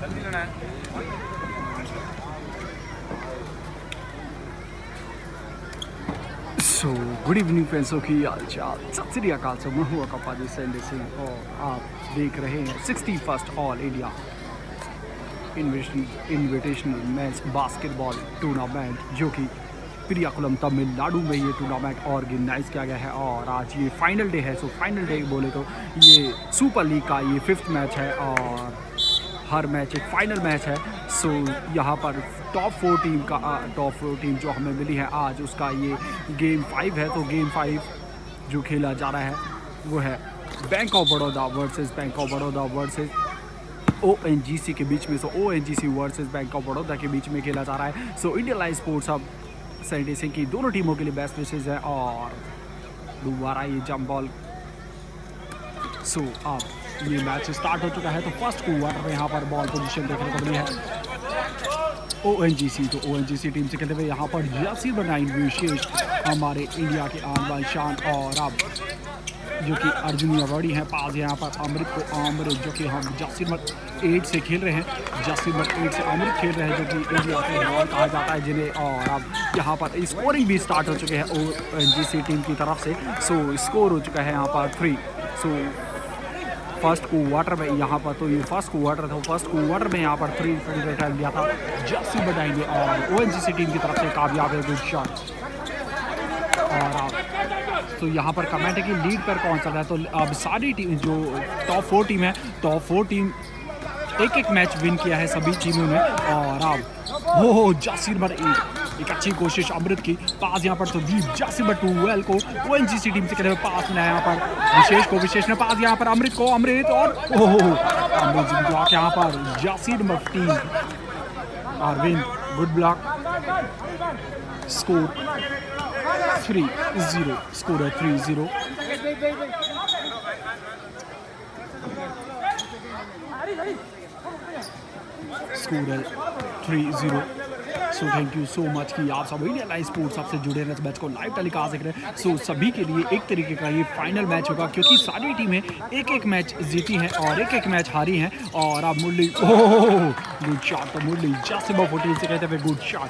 So good evening फ्रेंड्सों की हाल चाल सत श्री अकाल। से मैं हूँ कपाजी संडे सिंह और आप देख रहे हैं 61st all India invitational men's basketball tournament जो कि पिरियाकुलम तमिलनाडु में ये टूर्नामेंट ऑर्गेनाइज किया गया है। और आज ये फाइनल डे है। सो फाइनल डे बोले तो ये सुपर लीग का ये 5th मैच है और हर मैच एक फाइनल मैच है। सो यहाँ पर टॉप 4 टीम जो हमें मिली है आज उसका ये गेम 5 है। तो गेम 5 जो खेला जा रहा है वो है bank of Baroda versus bank of Baroda versus ONGC के बीच में। सो ONGC versus bank of Baroda के बीच में खेला जा रहा है। सो इंडियन लाइव स्पोर्ट्स अब संडे सिंह की दोनों टीमों के लिए बेस्ट विशेष है। और दोबारा ये जंप बॉल। सो अब ये मैच स्टार्ट हो चुका है। तो फर्स्ट क्वार्टर में यहाँ पर बॉल पोजीशन देखने को मिली है ONGC। तो ONGC टीम से खेलते हुए यहाँ पर यासीर बनाई विशेष हमारे इंडिया के आन बान शान और अब जो कि अर्जुन अवार्डी हैं। पास यहाँ पर अमृत को अमृत जो कि हम जासिर नंबर 8 से खेल रहे हैं। जासिर नंबर 8 से अमृत खेल रहे हैं जो कि इंडिया के बॉल कहा जाता है जिन्हें। और अब यहाँ पर स्कोरिंग भी स्टार्ट हो चुके हैं ONGC टीम की तरफ से। सो स्कोर हो चुका है यहाँ पर 3। सो फर्स्ट क्वार्टर में यहाँ पर तो ये फर्स्ट क्वार्टर था। फर्स्ट क्वार्टर में यहाँ पर 3 टाइम दिया था जासिर बनाएंगे और ONGC टीम की तरफ से कामयाब है गुड शॉट। और तो यहाँ पर कमेंट है कि लीड पर कौन चल रहा है। तो अब सारी टीम जो टॉप 4 टीम है टॉप 4 टीम एक मैच विन किया है सभी टीमों ने। और अब वो जासिर नंबर 8 एक अच्छी कोशिश अमृत की। पास यहाँ पर तो दीप जासिर नंबर 12 को ONGC टीम से करे हुए पास मिला यहाँ पर विशेष ने पास यहाँ पर अमृत को अमृत और अमृत ब्लॉक यहाँ पर Jasir number 15 Arvind good block. Score 3-0 score है 3-0। स्कोर है 3-0। So thank you so much कि आप सब इंडिया लाइव स्पोर्ट्स सबसे जुड़े रहे। इस मैच को लाइव टेलीकास्ट देख रहे हैं। सो सभी के लिए एक तरीके का ये फाइनल मैच होगा क्योंकि सारी टीमें एक मैच जीती हैं और एक मैच हारी हैं। और अब मुरली गुड शॉट। तो मुरली जासिर नंबर 14 से कहते हुए गुड शॉट।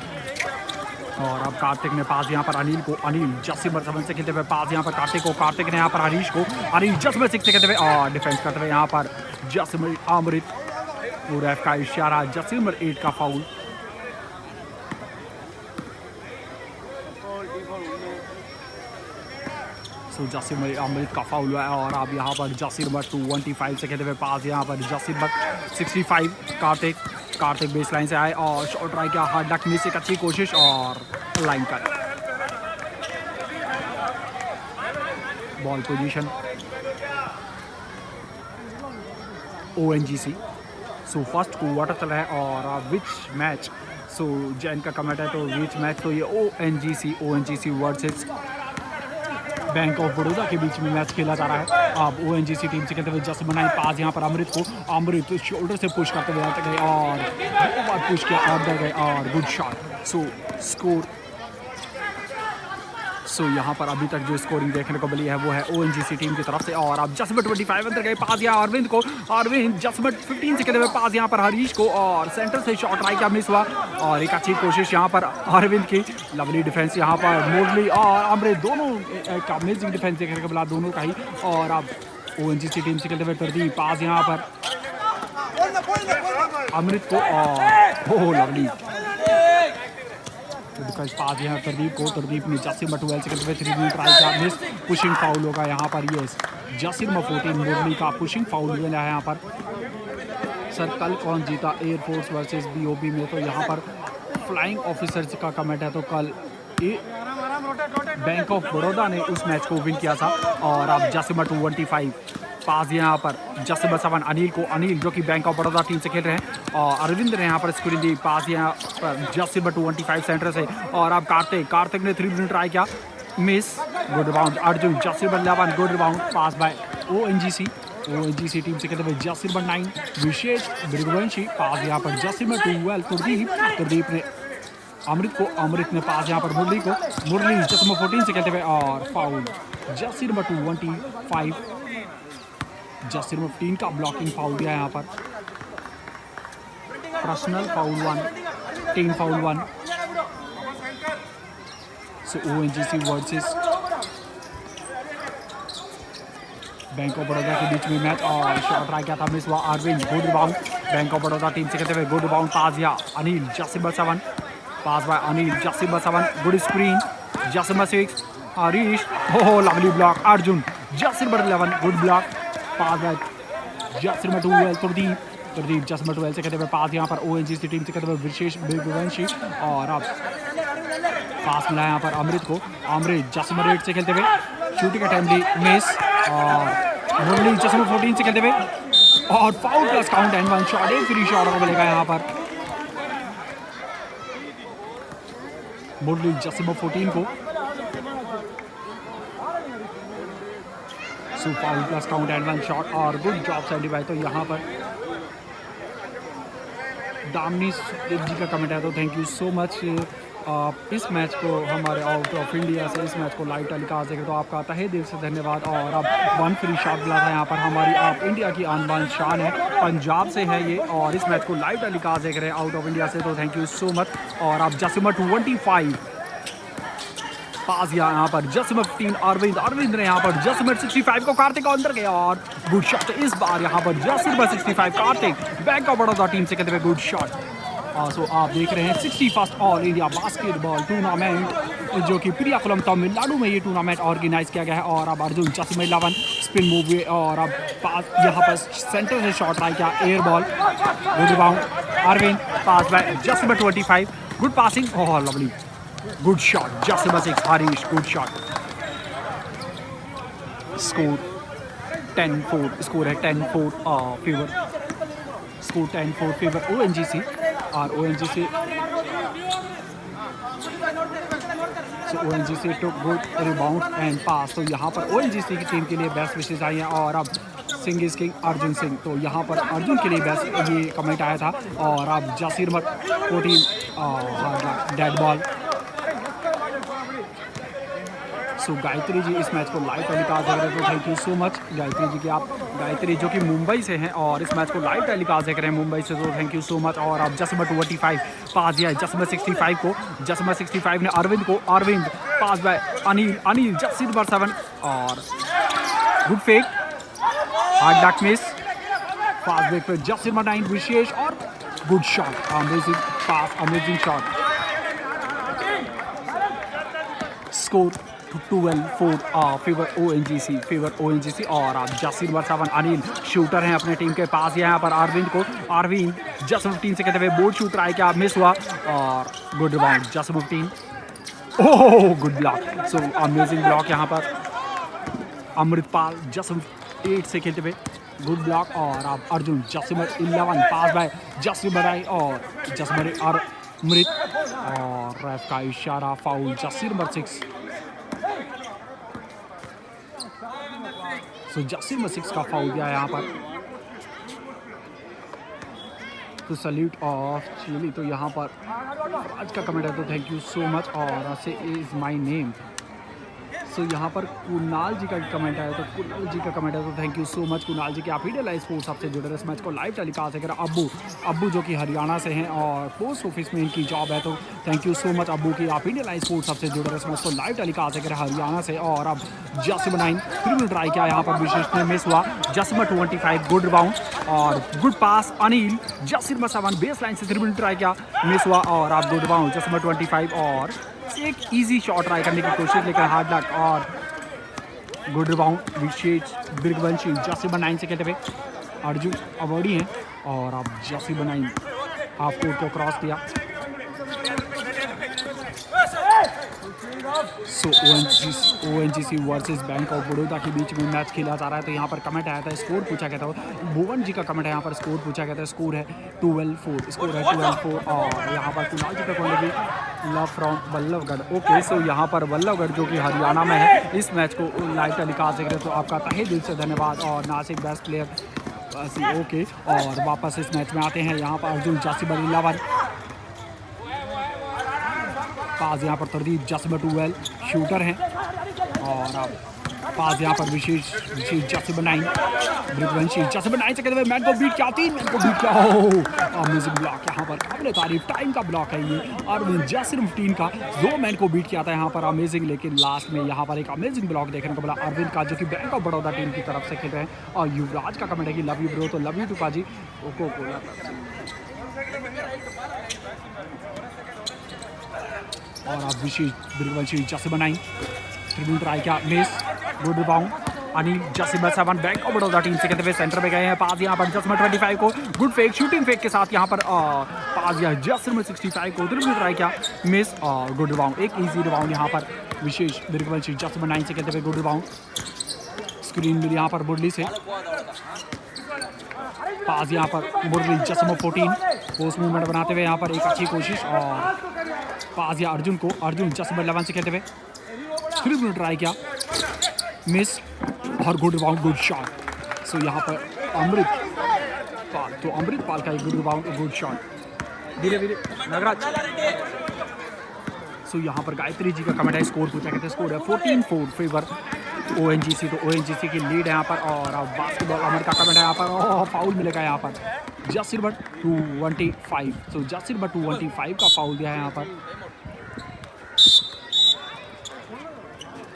और अब कार्तिक ने पास यहाँ पर अनिल को अनिल जासिर नंबर 7 से खेलते हुए पास यहाँ पर कार्तिक ने यहाँ पर हरीश को हरीश जासिर नंबर 6 से खेलते हुए और डिफेंस करते हुए यहाँ पर जासिर नंबर अमृत और रेफ का इशारा जासिर नंबर 8 का फाउल। सो जासिर नंबर अमृत का फाउल हुआ है। और अब यहाँ पर जासिर नंबर 25 से खेलते हुए पास यहाँ पर Jasir number 65 Kartik base line से आए और शॉट ट्राई किया हार्ड लक मिस। एक अच्छी कोशिश और line cut. Ball position ONGC। So first quarter चल रहा है और विच मैच। सो जैन का कमेंट है तो विच मैच। तो ये ONGC versus bank of Baroda के बीच में मैच खेला जा रहा है। अब ONGC टीम से खेलते हुए जस्ट बनाई पास यहाँ पर अमृत को अमृत शोल्डर से पुश करते हुए आते गए और 2 बार पुश किया अंदर गए और गुड शॉट। सो स्कोर यहाँ पर अभी तक जो स्कोरिंग देखने को मिली है वो है ONGC टीम की तरफ से। और अब जस्ट नंबर 25 अंदर गए पास यहाँ अरविंद को अरविंद जस्ट नंबर 15 से खेलते हुए पास यहाँ पर हरीश को और सेंटर से शॉट ट्राई किया मिस हुआ। और एक अच्छी कोशिश यहाँ पर अरविंद की लवली डिफेंस यहाँ पर मुरली और अमृत दोनों एक अमेजिंग डिफेंस देखने को मिला दोनों का ही। और अब ONGC टीम से खेलते हुए तरदीप पास यहाँ पर अमृत को और लवली डिफेंस पास यहाँ तरदीप ने जासिर नंबर 12 से खेलते हुए 3 ट्राई किया मिस। पुशिंग फाउल होगा यहाँ पर। यस जासिर नंबर 14 मुरली का पुशिंग फाउल मिला है यहाँ पर। सर कल कौन जीता एयरफोर्स वर्सेस BOP में। तो यहाँ पर फ्लाइंग ऑफिसर्स का कमेंट है। तो कल बैंक ऑफ बड़ौदा ने उस मैच को विन किया था। और अब जासिर नंबर 25 पास यहाँ पर जासिर नंबर 7 अनिल को अनिल जो कि बैंक ऑफ बड़ौदा टीम से खेल रहे हैं। और अरविंद ने यहाँ पर स्कोरिंग दी पास यहाँ पर जासिर नंबर 25 सेंटर से। और अब कार्तिक ने 3 ट्राई किया miss. Good round Arjun Yasir number 11 good round पास बाय ONGC टीम से खेलते हुए जासिर नंबर 9 विशेष बिरगवंशी पास यहाँ पर जासिर नंबर 12 प्रदीप ने अमृत ने पास यहाँ पर मुरली जस्ट नंबर 14 से खेलते हुए और foul Yasir number 25 Yasir number 15 का ब्लॉकिंग फाउल दिया यहाँ पर। personal foul 1, team foul 1. So ONGC versus bank of Baroda के बीच में मैच और शॉट ट्राई किया था मिस हुआ। Arvind good rebound bank of Baroda team से कहते हुए गुड रिबाउंड पास या Anil Jasim 7 pass by Anil Jasim 7 good screen Jasim 6 Harish हो lovely block Arjun Jasim 11 good block pass by Jasim 12 Pradeep Jasim 12 से कहते हुए पास यहाँ पर ONGC टीम से कहते हुए विशेष बिगवंशी और अब पास मिला यहाँ पर अमृत को। अमृत जसिम 8 से खेलते हुए शूटिंग अटेम्प्ट मिस और मुरली जसिम 14 से खेलते हुए और foul plus count and 1 shot एक फ्री शॉट मिलेगा यहाँ पर मुरली जसिम 14 को। So foul plus count and 1 shot और गुड जॉब सर्टिफाई। तो यहाँ पर दामनी जी का कमेंट है तो थैंक यू सो मच। इस मैच को हमारे आउट ऑफ इंडिया से इस मैच को लाइव टेलीकास्ट देखें तो आपका तहे दिल से धन्यवाद। और अब 1 फ्री शॉट मिला था यहाँ पर हमारी आप इंडिया की आन बान शान है पंजाब से है ये और इस मैच को लाइव टेलीकास्ट देख रहे हैं आउट ऑफ इंडिया से तो थैंक यू सो मच। और अब जसिम 25 पास यहाँ पर जसिम 15 अरविंद ने यहाँ पर जसिम 65 को कार्तिक अंदर गया और गुड शॉट इस बार यहाँ पर Jasim 65 Kartik bank of Baroda team से कहते हुए गुड शॉट। सो आप देख रहे हैं 61st all India basketball tournament जो कि प्रियाकुलम तमिलनाडु में ये टूर्नामेंट ऑर्गेनाइज किया गया है। और अब अर्जुन जसिम 11 स्पिन मूव हुए और अब पास यहाँ पर सेंटर से शॉट ट्राई किया air ball good rebound Arvind pass by Jasim 25 good passing oh lovely good shot Jasim 6 Harish good shot. Score 10-4 score है 10-4 फेवर स्कोर 10-4 फेवर ONGC और ONGC took good rebound and pass। तो यहाँ पर ONGC की टीम के लिए बेस्ट विशेष आई हैं और अब सिंह इज किंग अर्जुन सिंह तो यहाँ पर अर्जुन के लिए बेस्ट ये कमेंट आया था। और अब Jasir 14 dead ball. So Gayatri ji इस मैच को लाइव टेलीकास्ट देख रहे हैं तो thank you so much Gayatri ji की आप गायत्री जो कि मुंबई से हैं और इस मैच को लाइव टेलीकास्ट देख रहे हैं मुंबई से तो थैंक यू सो मच। और अब जसिम 25 पास दिया है जसिम 65 को जसिम 65 ने अरविंद पास बाय अनिल जसिम 7 और good fake hard luck miss pass back पे जसिम 9 विशेष और good shot amazing pass amazing shot. Score 12-4 favour ONGC और अब जसिम 7 अनिल शूटर हैं अपने टीम के पास यहाँ पर अरविंद जसिम 15 से कहते हुए बोर्ड शूट ट्राई किया मिस हुआ और good rebound Jasim 15 oh good block. So amazing block यहाँ पर अमृतपाल जसिम 8 से खेलते हुए गुड ब्लॉक। और अब अर्जुन जसिम 11 पास बाय जसिम 9 और जसिम अमृत और रेफ का इशारा फाउल जसिम 6। सो जसिम 6 का फाउल दिया यहाँ पर तो सल्यूट ऑफ चिली। तो यहाँ पर आज का कमेंट है तो थैंक यू सो मच और से इज माय नेम। सो यहाँ पर कुणाल जी का कमेंट है तो कुणाल जी का कमेंट है तो thank you so much Kunal ji कि आप इंडिया लाइव स्पोर्ट्स आपसे जुड़े रहे इस मैच को लाइव टेलीकास्ट है। अब्बू जो कि हरियाणा से हैं और पोस्ट ऑफिस में इनकी जॉब है तो थैंक यू सो मच अब्बू कि आप इंडिया लाइव स्पोर्ट्स आपसे जुड़े रहे इस मैच को लाइव टेलीकास्ट है हरियाणा से। और अब जसिम 9 फिर भी ट्राई किया यहाँ पर विशेष में मिस हुआ जसिम 25 गुड रिबाउंड और good pass Anil Jasim 7 baseline से 3 ट्राई किया मिस हुआ और अब गुड रिबाउंड जसिम 25 और एक इजी शॉट ट्राई करने की कोशिश लेकर हार्ड लक और गुड रिबाउंड विशेष बिरगवंशी जसिम 9 से कहते हुए अर्जुन अवॉर्डी हैं और अब जसिम 9 हाफ कोर्ट को क्रॉस किया। सो ONGC versus bank of Baroda के बीच में मैच खेला जा रहा है तो यहाँ पर कमेंट आया था स्कोर पूछा गया था भुवन जी का कमेंट है यहाँ पर स्कोर पूछा गया था स्कोर है 12-4 स्कोर है 12-4 और यहाँ पर कुणाल जी का कमेंट भी love from Vallabhgarh. Okay so यहाँ पर वल्लभगढ़ जो कि हरियाणा में है इस मैच को लाइव टेलीकास्ट देख रहे हैं तो आपका तहे दिल से धन्यवाद। और नासिक बेस्ट प्लेयर ओके और वापस इस मैच में आते हैं यहाँ पर अर्जुन जसिम 11 पास यहाँ पर तरदीप जसिम 12 शूटर हैं और अब पास यहाँ पर विशेष जैसे बनाई ब्रिकवंशी जैसे बनाई से कहते हुए मैन को बीट किया, 3 मैन को बीट किया। अमेजिंग ब्लॉक यहाँ पर, काबिल तारीफ टाइम का ब्लॉक है ये अरविंद जासिर 15 का, 2 मैन को बीट किया था यहाँ पर अमेजिंग। लेकिन लास्ट में यहाँ पर एक अमेजिंग ब्लॉक देखने को मिला अरविंद का, जो कि बैंक ऑफ बड़ौदा टीम की तरफ से खेल रहे हैं। और युवराज का कमेंट है कि लव यू ब्रो, तो लव यू टू पाजी ओको कोला। और अब विशेष ब्रिकवंशी जैसे बनाई ट्रिब्यून ट्राई किया, miss, good rebound Anil Jasim 7 bank of Baroda team से कहते हुए सेंटर में गए हैं। पास यहाँ पर जसम 25 को गुड फेक शूटिंग फेक के साथ यहाँ पर पास यहाँ जसम 65 को ट्रिब्यून ट्राई किया, मिस, गुड रिबाउंड, एक इजी रिबाउंड यहाँ पर विशेष ब्रिकवंशी जसम 9 से कहते हुए गुड रिबाउंड। स्क्रीन मिली यहाँ पर मुरली से, पास यहाँ पर मुरली जसम 14 पोस्ट मूवमेंट बनाते हुए यहाँ पर एक अच्छी कोशिश। और पास यहाँ अर्जुन को, अर्जुन जसम 11 से कहते हुए 3 मिनट ट्राई किया, मिस, और गुड रिबाउंड, गुड शॉट। सो यहाँ पर अमृत पाल, तो अमृत पाल का एक गुड रिबाउंड, गुड शॉट। धीरे धीरे नागराज। सो यहाँ पर गायत्री जी का कमेंट है, स्कोर पूछा कहते हैं, स्कोर है 14-4 फेवर ONGC, तो ONGC की लीड है यहाँ पर। और अब बास्केटबॉल अमर का कमेंट है यहाँ पर, फाउल मिलेगा यहाँ पर जासिर बट 225, तो जासिर बट 225 का फाउल दिया है यहाँ पर।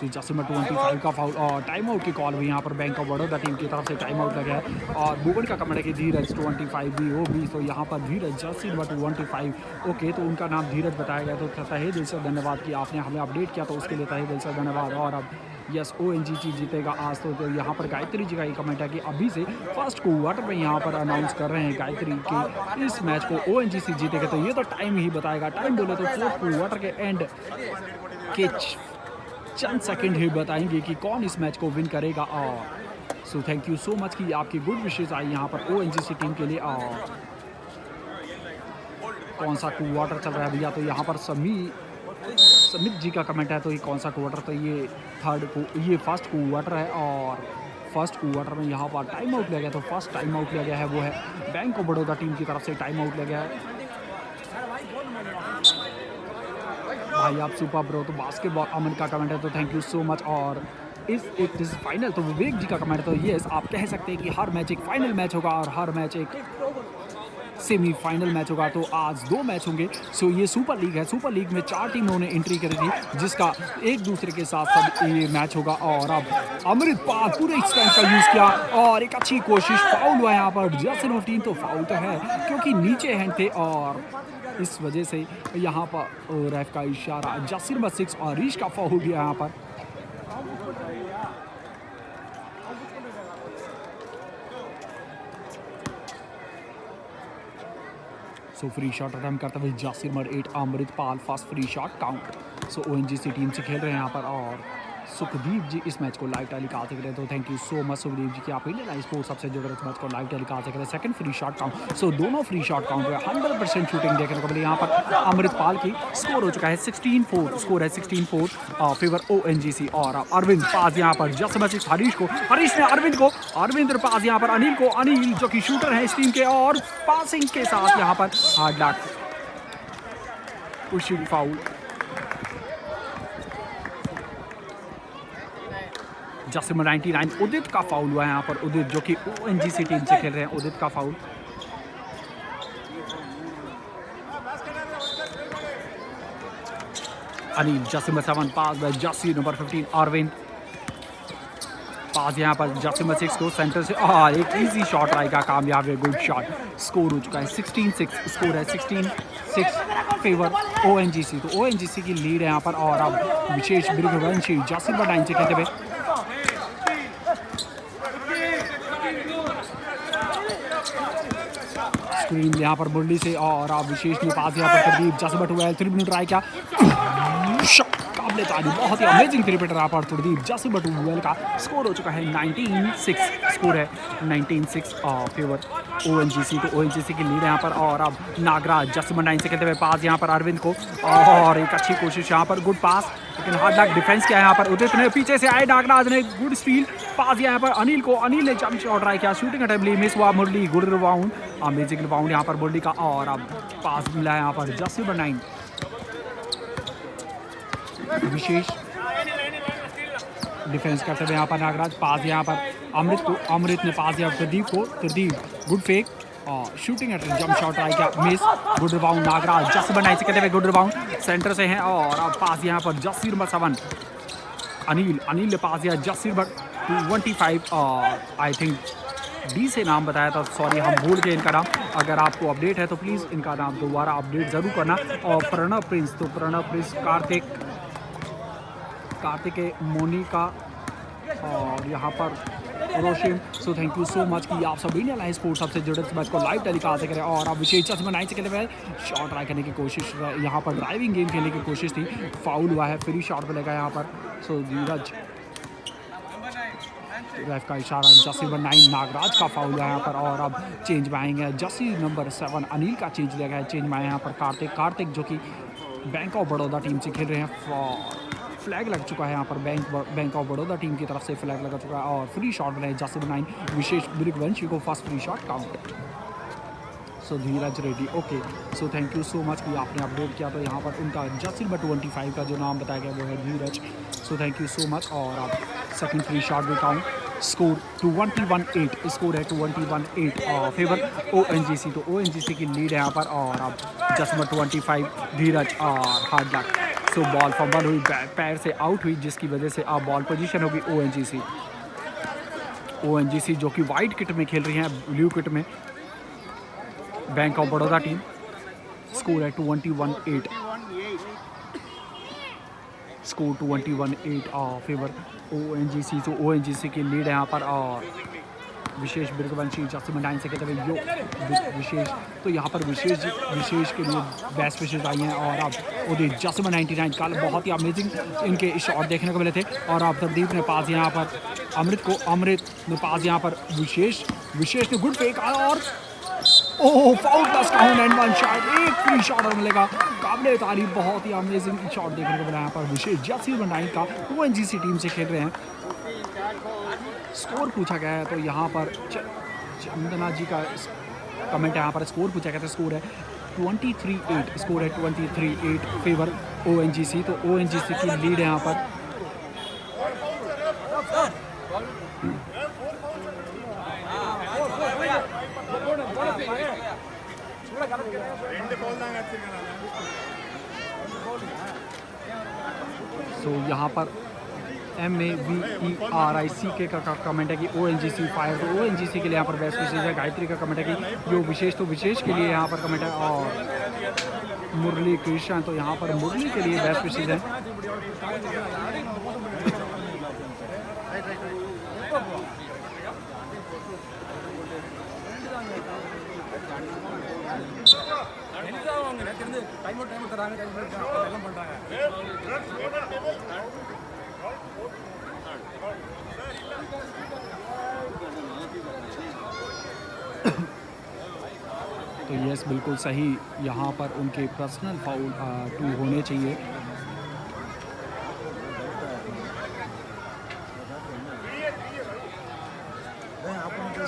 तो जासिर बट 225 का फाउल और टाइम आउट की कॉल हुई यहाँ पर बैंक ऑफ बड़ौदा टीम की तरफ से, टाइम आउट लगा है। और भुवन का कमेंट है कि धीरज 25 भी वो भी, तो यहाँ पर धीरज जासिर बट 225, ओके, तो उनका नाम धीरज बताया गया। तो तहे दिल से धन्यवाद कि आपने हमें अपडेट किया, तो उसके लिए तहे दिल से धन्यवाद। और अब यस ONGC जीतेगा आज। तो यहाँ पर गायत्री जी का ये कमेंट है कि अभी से फर्स्ट क्वार्टर में यहाँ पर अनाउंस कर रहे हैं गायत्री के इस मैच को ONGC जीतेगा। तो ये तो टाइम ही बताएगा, टाइम बोले तो फोर्थ क्वार्टर के एंड के चंद सेकंड ही बताएंगे कि कौन इस मैच को विन करेगा। और सो थैंक यू सो मच कि आपकी गुड विशेष आई यहाँ पर ONGC टीम के लिए। और कौन सा क्वार्टर चल रहा है भैया, तो यहाँ पर समित जी का कमेंट है, तो ये कौन सा क्वार्टर, तो ये ये फर्स्ट क्वार्टर है। और फर्स्ट क्वार्टर में यहाँ पर टाइम आउट लिया गया, तो फर्स्ट टाइम आउट लिया गया है वो है बैंक ऑफ बड़ौदा टीम की तरफ से टाइम आउट लिया गया है। भाई आप सुपर ब्रो, तो बास्केटबॉल अमन का कमेंट है, तो थैंक यू सो मच। और इट इज फाइनल, तो विवेक जी का कमेंट है, तो यस आप कह सकते हैं कि हर मैच एक फाइनल मैच होगा और हर मैच एक सेमीफाइनल मैच होगा। तो आज 2 मैच होंगे। सो ये सुपर लीग है, सुपर लीग में 4 टीमों ने एंट्री करी थी, जिसका एक दूसरे के साथ सब ये मैच होगा। और अब अमृत पाल पूरे स्टैंड का यूज़ किया और एक अच्छी कोशिश, फाउल हुआ यहाँ पर जासिर 15, तो फाउल तो है क्योंकि नीचे हैंड थे और इस वजह से यहाँ पर रेफ का इशारा, जासिर 6 और रीश का फाउल दिया यहाँ पर। सो फ्री शॉट अटेम्प्ट करते हुए जासिर 8, अमृत पाल फर्स्ट फ्री शॉट काउंट। सो ONGC टीम से खेल रहे हैं यहाँ पर। और सुखदीप जी इस मैच को लाइव टेलीकास्ट देख रहे हैं, तो thank you so much Sukhdeep ji कि आप इंडियन आई स्पोर्ट्स सबसे जुड़ रहे इस मैच को लाइव टेलीकास्ट देख रहे हैं। सेकंड फ्री शॉट काउंट, सो दोनों फ्री शॉट काउंट हुए, 100% शूटिंग देखने को मिली यहाँ पर। अमृत पाल की स्कोर हो चुका है 16-4, स्कोर है 16-4 फेवर ONGC। और अरविंद पास यहाँ पर जस्ट हरीश को, हरीश ने अरविंद को, अरविंद पास यहाँ पर अनिल को, अनिल जो कि शूटर है इस टीम के, और पासिंग के साथ यहाँ पर hard luck pushing foul. Jasim 99 उदित का फाउल हुआ है यहाँ पर, उदित जो कि ONGC टीम से खेल रहे हैं, उदित का foul. Anil Jasim 7 pass bye जासी नंबर 15 अरविंद, पास यहाँ पर जासिम 6 को सेंटर से और एक इजी शॉट आएगा, कामयाब है, गुड शॉट। स्कोर हो चुका है 16-6, स्कोर है 16-6 फेवर ONGC। तो ONGC की लीड है यहाँ पर। और अब विशेष ब्रिकवंशी जासिम 9 से खेलते हुए स्क्रीन यहाँ पर मुरली से, और अब विशेष ने पास यहाँ पर प्रदीप जासिम 12 3 मिनट ट्राई किया, काबिल तारीफ, बहुत ही अमेजिंग क्रिकेटर यहाँ पर प्रदीप जासिम 12 का। स्कोर हो चुका है 19-6, स्कोर है 19-6 फेवर ONGC। तो ONGC की लीड है यहाँ पर। और अब नागराज जासिम 9 से खेलते हुए पास यहाँ पर अरविंद को, और एक अच्छी कोशिश यहाँ पर, गुड पास, लेकिन हार्ड लक डिफेंस किया यहाँ पर। उदित ने पीछे से आए, नागराज ने गुड स्टील, पास यहाँ पर अनिल को, अनिल ने जंप शॉट ट्राई किया, शूटिंग अटेम्प्ट मिस हुआ, मुरली गुड रिबाउंड, अमेजिंग रिबाउंड यहाँ पर मुरली का। और अब पास मिला यहाँ पर जासिम 9 विशेष डिफेंस करते हुए यहाँ पर नागराज, पास यहाँ पर अमृत को, अमृत ने पास दिया प्रदीप को, प्रदीप गुड फेक और shooting at jump shot try किया, मिस, गुड रिबाउंड नागराज, जस्ट बनाई से कहते हुए गुड रिबाउंड सेंटर से है और अब पास यहाँ पर जस्सी नंबर 7 अनिल, अनिल ने पास दिया जस्सी नंबर 25 और आई थिंक डी से नाम बताया था, सॉरी हम भूल गए इनका नाम। अगर आपको अपडेट है तो प्लीज़ इनका नाम दोबारा अपडेट ज़रूर करना। और प्रणव प्रिंस, तो प्रणव प्रिंस, कार्तिक, कार्तिक मोनिका और यहाँ पर Roshan. So thank you so much कि आप सभी ने लाइव स्पोर्ट्स सबसे जुड़े इस मैच को लाइव टेलीकास्ट करें। और अब विशेष चस्मा 9 से खेलते हुए शॉट ट्राई करने की कोशिश, यहाँ पर ड्राइविंग गेम खेलने की कोशिश थी, फाउल हुआ है, फ्री शॉट पे लगा यहाँ पर। सो धीरज, रेफ का इशारा, जर्सी नंबर 9 नागराज का फाउल है यहाँ पर। और अब चेंज में आएंगे, जर्सी नंबर 7 अनिल का चेंज लिया गया है, चेंज में आए यहाँ पर कार्तिक, कार्तिक जो कि बैंक ऑफ बड़ौदा टीम से खेल रहे हैं। फ्लैग लग चुका है यहाँ पर, बैंक ऑफ बड़ौदा टीम की तरफ से फ्लैग लगा चुका है और फ्री शॉट बनाए जर्सी नंबर 9 विशेष ब्रिकवंशी को, first free shot count. So Dheeraj Reddy, okay. So thank you so much कि आपने अपडेट किया। तो यहाँ पर उनका जर्सी नंबर 25 का जो नाम बताया गया वो है Dheeraj. So thank you so much. और अब सेकंड फ्री शॉट भी काउंट, स्कोर 21-8, स्कोर है 21-8 फेवर ONGC। तो ONGC की लीड है यहाँ पर। और अब जर्सी नंबर 25 धीरज और हार्ड लक। सो बॉल फंबल हुई, पैर से आउट हुई, जिसकी वजह से अब बॉल पोजीशन होगी ONGC। ONGC जो कि वाइट किट में खेल रही है, ब्लू किट में bank of Baroda team. Score है 21-8, स्कोर 21-8 फेवर ONGC। तो ONGC की लीड है यहाँ पर। और विशेष बिरगवंशी जर्सी नंबर 9 से कहते हुए यो विशेष, तो यहाँ पर विशेष के लिए बेस्ट विशेष आई हैं। और अब उदय जर्सी नंबर 99 कल बहुत ही अमेजिंग इनके शॉट देखने को मिले थे। और अब प्रदीप ने पास यहाँ पर अमृत को, अमृत ने पास यहाँ पर विशेष ने गुड फेक और oh foul plus count and 1 shot, एक फ्री शॉट और मिलेगा। काबिले तारीफ, बहुत ही अमेजिंग शॉट देखने को मिला यहाँ पर। विशेष जर्सी नंबर 9 का ONGC टीम से खेल रहे हैं। स्कोर पूछा गया है तो यहाँ पर चंदना जी का कमेंट है, यहाँ पर स्कोर पूछा गया था, स्कोर है 23-8, स्कोर है 23-8 फेवर ONGC। तो ONGC की लीड है यहाँ पर। सो यहाँ पर MAVERIC का कमेंट है कि ONGC फायर। तो ONGC के लिए यहाँ पर बेस्ट विशेष है। गायत्री का कमेंट है कि जो विशेष, तो विशेष के लिए यहाँ पर कमेंट है। और मुरली कृष्ण, तो यहाँ पर मुरली के लिए बेस्ट विशेष है। तो यस बिल्कुल सही, यहाँ पर उनके पर्सनल फाउल 2 होने चाहिए।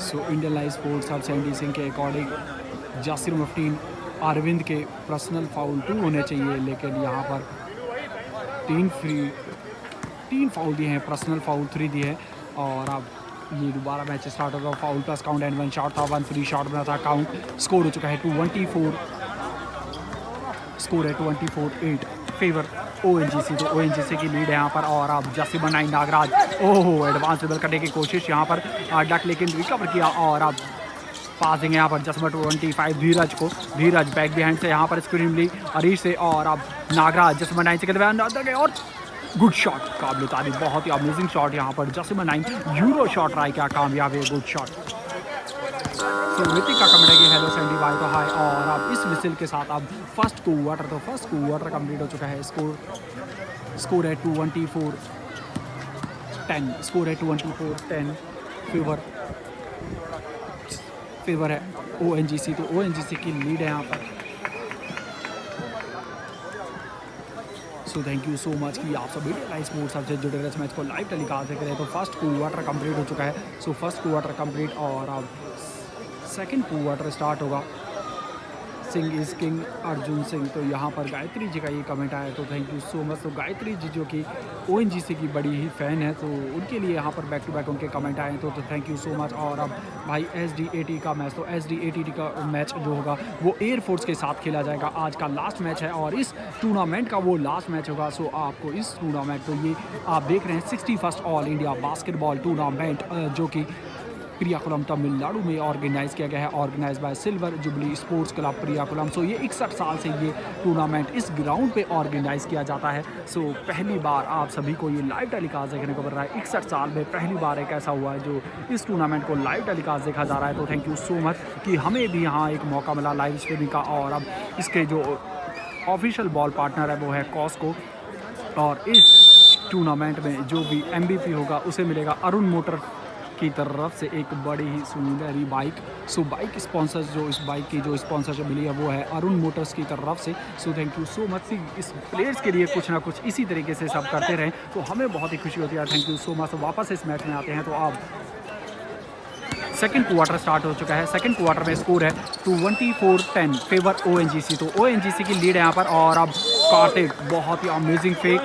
So Indian live sports hub Sandy Singh के अकॉर्डिंग जर्सी नंबर 15 अरविंद के पर्सनल फाउल 2 होने चाहिए, लेकिन यहाँ पर 3 फाउल दिए हैं, पर्सनल फाउल 3 दिए हैं। और अब ये दोबारा मैच स्टार्ट होगा। Foul plus count and 1 shot था, 1 फ्री शॉट बना था, काउंट स्कोर हो चुका है 24, स्कोर है 24-8 फेवर ONGC। तो ONGC की लीड है यहाँ पर। और अब जर्सी नंबर 9 नागराज, ओहो एडवांस ड्रिबल करने की कोशिश यहाँ पर डक, लेकिन रिकवर किया। और अब पासिंग यहाँ पर जर्सी नंबर 25 धीरज को, धीरज बैक बिहाइंड से यहाँ पर स्क्रीन ली हरीश से। और अब नागराज जर्सी नंबर 9 से कहते और गुड शॉट, काबिल तारीफ, बहुत ही अमेजिंग शॉट यहाँ पर। Jersey number 9 euro shot try किया, कामयाब है, गुड शॉट। तो ऋतिक का कमेंट है कि हेलो सैंडी भाई, तो हाय। और अब इस विसिल के साथ अब फर्स्ट क्वार्टर, तो फर्स्ट क्वार्टर कंप्लीट हो चुका है। स्कोर है 24-10, स्कोर है 24-10 फेवर है ONGC। तो ONGC की लीड है यहाँ पर। सो थैंक यू सो मच कि आप सभी लाइव स्पोर्ट्स सबसे जुड़े रहे, इस मैच को लाइव टेलीकास्ट करें। तो फर्स्ट क्वार्टर कंप्लीट हो चुका है। सो फर्स्ट क्वार्टर कंप्लीट और अब सेकंड क्वार्टर स्टार्ट होगा। Singh is king Arjun Singh. तो यहाँ पर गायत्री जी का ये कमेंट आया, तो थैंक यू सो मच। तो गायत्री जी जो कि ONGC की बड़ी ही फ़ैन है, तो उनके लिए यहाँ पर बैक टू बैक उनके कमेंट आए, तो थैंक यू सो मच। और अब भाई SDAT का मैच, तो SDAT का मैच जो होगा वो एयरफोर्स के साथ खेला जाएगा। आज का लास्ट मैच है और इस टूर्नामेंट का वो लास्ट मैच होगा। सो आपको इस टूर्नामेंट, तो ये आप देख रहे हैं 61st all India basketball tournament जो कि प्रियाकुलम तमिलनाडु में ऑर्गेनाइज़ किया गया है, organise by silver jubilee sports club Periyakulam. So ये 61 साल से ये टूर्नामेंट इस ग्राउंड पे ऑर्गेनाइज़ किया जाता है। सो पहली बार आप सभी को ये लाइव टेलीकास्ट देखने को मिल रहा है। 61 साल में पहली बार एक ऐसा हुआ है जो इस टूर्नामेंट को लाइव टेलीकास्ट देखा जा रहा है। तो थैंक यू सो मच कि हमें भी यहाँ एक मौका मिला लाइव स्ट्रीमिंग का। और अब इसके जो ऑफिशियल बॉल पार्टनर है वो है कॉस्को, और इस टूर्नामेंट में जो भी MVP होगा उसे मिलेगा अरुण मोटर की तरफ से एक बड़ी ही सुंदरी बाइक। सो बाइक स्पॉन्सर्स, जो इस बाइक की जो स्पॉन्सरशिप मिली है वो है अरुण मोटर्स की तरफ से। सो थैंक यू सो मच। इस प्लेयर्स के लिए कुछ ना कुछ इसी तरीके से सब करते रहें तो हमें बहुत ही खुशी होती है। Thank you so much. वापस इस मैच में आते हैं, तो अब सेकंड क्वार्टर स्टार्ट हो चुका है। सेकंड क्वार्टर में स्कोर है 24-10 फेवर ONGC। तो ONGC की लीड है यहाँ पर। और अब कार्तिक बहुत ही अमेजिंग फेक,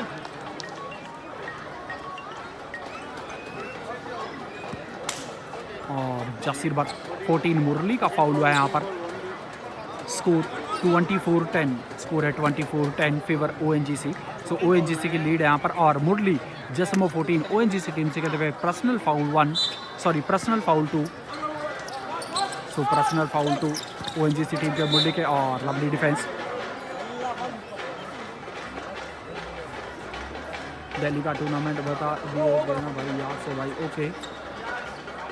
और जसीर बट 14 मुरली का फाउल हुआ है यहाँ पर। स्कोर 24-10, स्कोर है 24-10 फेवर ONGC। सो ONGC की लीड है यहाँ पर। और मुरली जसमो 14 ONGC टीम से कहते हुए personal foul 2। So personal foul 2 ONGC team के मुरली के, और लवली डिफेंस। दिल्ली का टूर्नामेंट बता दिए देना भाई याद से भाई, ओके।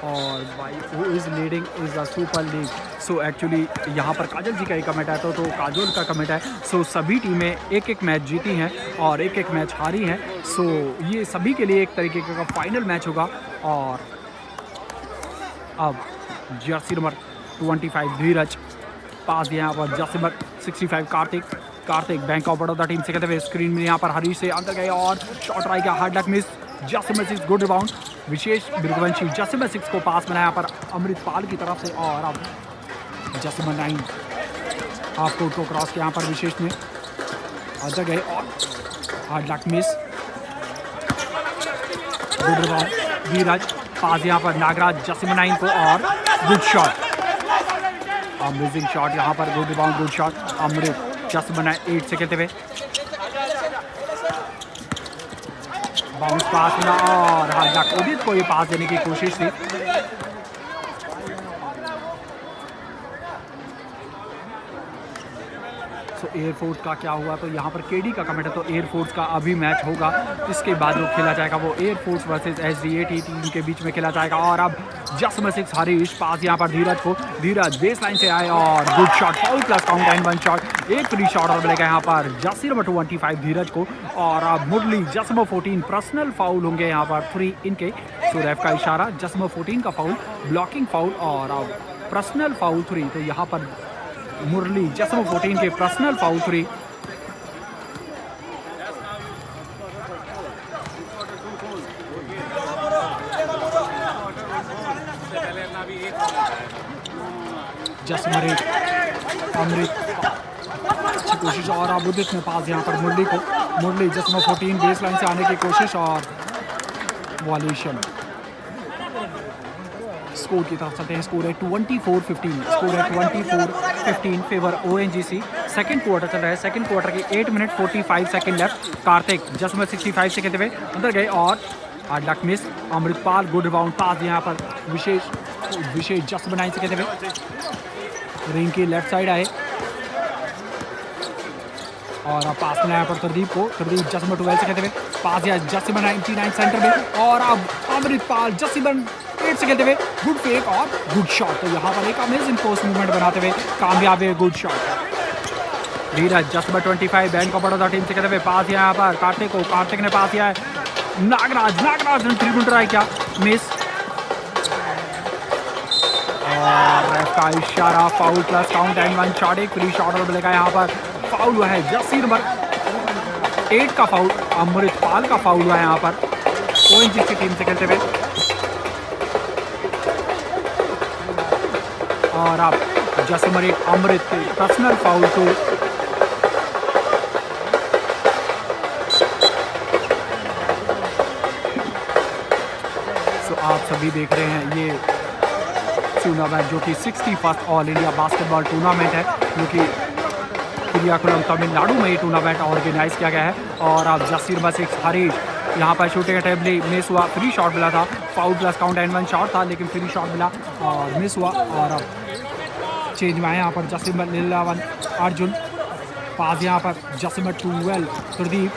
और भाई who is leading is the super league. So actually यहाँ पर काजल जी का एक कमेंट है, तो काजल का कमेंट है। सो सभी टीमें एक एक मैच जीती हैं और एक एक मैच हारी हैं। सो ये सभी के लिए एक तरीके का फाइनल मैच होगा। और अब जर्सी नंबर 25 धीरज पास दिया यहाँ पर, Jersey number 65 Kartik bank of Baroda team से कहते हुए स्क्रीन में यहाँ पर हरीश से अंदर गए और शॉट ट्राई किया, hard luck miss. Jersey number 6 good rebound, Vishesh बिरगवंशी जर्सी नंबर 6 को पास मिला यहाँ पर अमृतपाल की तरफ से। और अब जर्सी नंबर 9 हाफ कोर्ट को क्रॉस किया यहाँ पर विशेष ने, अंदर गए और hard luck miss. Good rebound Dheeraj, pass यहाँ पर नागराज जर्सी नंबर 9 को, और गुड शॉट, अमेजिंग शॉट यहाँ पर, गुड रिबाउंड गुड शॉट। अमृत जर्सी नंबर 8 से खेलते हुए बाउंस पास मिला, और हार्ड लक उदित को ये पास देने की कोशिश थी। सो एयरफोर्स का क्या हुआ, तो यहाँ पर केडी का कमेंट है, तो एयरफोर्स का अभी मैच होगा, इसके बाद जो खेला जाएगा वो एयरफोर्स वर्सेस SDAT टीम के बीच में खेला जाएगा। और अब जस्ट में 6 हरीश पास यहाँ पर धीरज को, धीरज बेस लाइन से आए और good shot, foul plus count and 1 shot, एक फ्री शॉट और मिलेगा यहाँ पर जर्सी नंबर 25 धीरज को। और अब मुरली जर्सी नंबर 14 पर्सनल फाउल होंगे यहाँ पर 3 इनके। सो रेफ का इशारा, जर्सी नंबर 14 का फाउल ब्लॉकिंग फाउल, और अब पर्सनल फाउल 3। तो यहाँ पर मुरली जर्सी नंबर 14 के पर्सनल फाउल 3। जर्सी नंबर 8 अमृत, अच्छी कोशिश, और अब उदित ने पास यहाँ पर मुरली को, मुरली जर्सी नंबर 14 बेस लाइन से आने की कोशिश और वॉल्यूशन। स्कोर की तरफ चलते हैं, स्कोर है 24-15, स्कोर है 24-15 फेवर ONGC। सेकंड क्वार्टर चल रहा है, सेकंड क्वार्टर के 8 मिनट 45 सेकंड लेफ्ट। कार्तिक जस्ट नंबर 65 से कहते हुए अंदर गए और hard luck miss. Amritpal good rebound, pass दिया यहाँ पर विशेष जस्ट नंबर 9 से कहते हुए रिंग की लेफ्ट साइड आए, और अब पास मिला यहाँ पर तरदीप को, तरदीप जस्ट नंबर 12 से कहते हुए पास दिया जस्ट नंबर 99 सेंटर में, और अब अमृतपाल जस्ट नंबर 8 से खेलते हुए गुड फेक और गुड शॉट। तो यहाँ पर एक अमेजिंग पोस्ट मूवमेंट बनाते हुए कामयाब है, good shot. Dheeraj just number 25 bank of Baroda team से खेलते हुए पास यहाँ पर कार्तिक को, कार्तिक ने पास किया है नागराज ने 3 ट्राई किया, मिस, और रेफ का इशारा, foul plus count and 1 shot, एक फ्री शॉट और मिलेगा यहाँ पर। फाउल हुआ है जर्सी नंबर 8 का फाउल, अमृतपाल का फाउल हुआ है यहाँ पर ONGC टीम से खेलते हुए। और अब जसमर एक अमृत के पर्सनल फाउल को आप सभी देख रहे हैं ये टूर्नामेंट जो कि 61st all India basketball tournament है जो कि कुरियाकुलम तमिलनाडु में ये टूर्नामेंट ऑर्गेनाइज किया गया है। और अब जसीर बस एक हरीश यहाँ पर शूटिंग अटेम्प्ट मिस हुआ, फ्री शॉट मिला था, foul plus count and 1 shot था लेकिन फ्री शॉट मिला और मिस हुआ। और अब चेंज में आए यहाँ पर जसीर 11 अर्जुन पास यहाँ पर जसमर 12 प्रदीप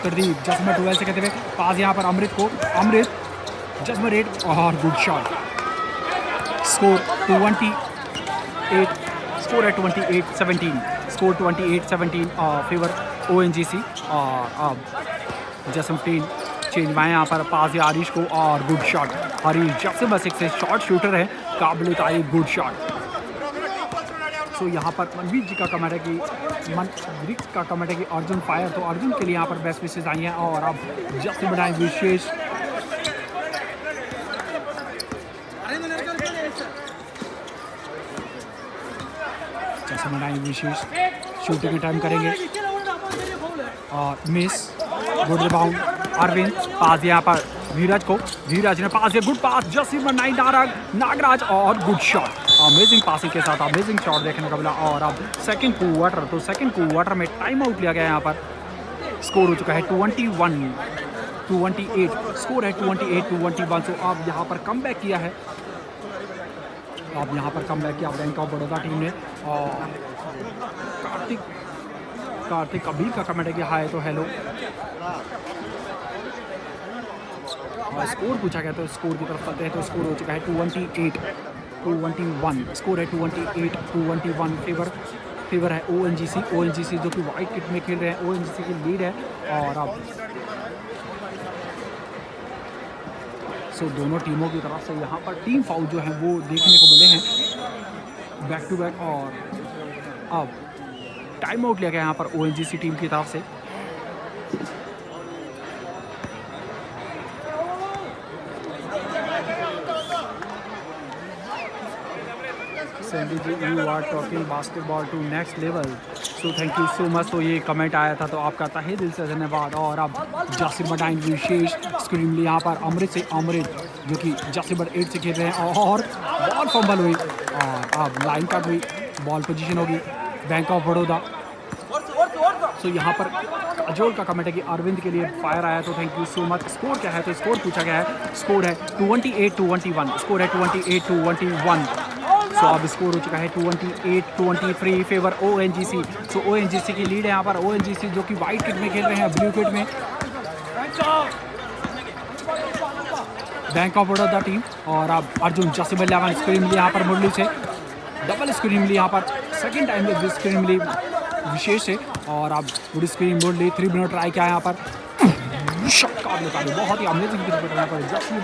जसमर 12 से कहते हुए पास यहाँ पर अमृत को, अमृत जसमर 8 और गुड शॉट। स्कोर 28, स्कोर है 28-17, स्कोर 28-17 फेवर ONGC। और अब जसम 10 चेंज में यहाँ पर पास या हरीश को और गुड शॉट। हरीश जसम 6 से शॉट शूटर है, काबिल तारीफ गुड शॉट। सो यहाँ पर मनवीर जी का कमेंट है कि अर्जुन फायर, तो अर्जुन के लिए यहाँ पर बेस्ट विशेष आई हैं। और अब जसम बनाए विशेष विशेष शूटिंग टाइम करेंगे और मिस, गुड रिबाउंड अरविंद, पास यहाँ पर धीरज को, धीरज ने पास, गुड पास जसीर 9 नागराज और गुड शॉट। अमेजिंग पासिंग के साथ अमेजिंग शॉट देखने को मिला। और अब सेकंड क्वार्टर, तो सेकंड क्वार्टर में टाइम आउट लिया गया यहाँ पर। स्कोर हो चुका है 21-28, स्कोर है 28-21। तो अब यहाँ पर कम बैक किया है, अब यहाँ पर कम बैक किया बैंक ऑफ बड़ौदा टीम ने। और कार्तिक कबीर का कमेंट है कि हाय, तो हेलो। और स्कोर पूछा गया तो स्कोर की तरफ चलते हैं, तो स्कोर हो चुका है 28-21, स्कोर है 28-21 फेवर है ONGC जो कि वाइट किट में खेल रहे हैं, ONGC की लीड है। और अब दोनों टीमों की तरफ से यहाँ पर टीम फाउल जो है वो देखने को मिले हैं बैक टू बैक। और अब टाइम आउट लिया गया यहाँ पर ONGC टीम की तरफ से। Sandy ji, you are talking basketball to next level, so thank you so much. तो ये कमेंट आया था तो आपका तहे दिल से धन्यवाद। और अब जासिर मडाइन विशेष स्क्रीन यहाँ पर अमृत जो कि जासिर 8 से खेल रहे हैं और बॉल फंबल हुई। और अब लाइन कट हुई, बॉल पोजीशन होगी बैंक ऑफ बड़ौदा। सो यहाँ पर अजोल का कमेंट है कि अरविंद के लिए फायर आया, तो thank you so much. Score क्या है, तो स्कोर पूछा गया है, स्कोर है 28-21, स्कोर है 28-21। सो अब स्कोर हो चुका है 28-23 फेवर ONGC। सो ONGC की लीड है यहाँ पर, ONGC जो कि वाइट किट में खेल रहे हैं, ब्लू किट में बैंक ऑफ बड़ौदा टीम। और अब अर्जुन जसीम 11 स्क्रीन ली यहाँ पर मुरली से, डबल स्क्रीन ली यहाँ पर, सेकेंड टाइम स्क्रीन ली विशेष से। और अब गुड स्क्रीन मुरली 3 मिनट ट्राई किया यहाँ पर, बहुत ही अमेजिंग यहाँ पर जसीम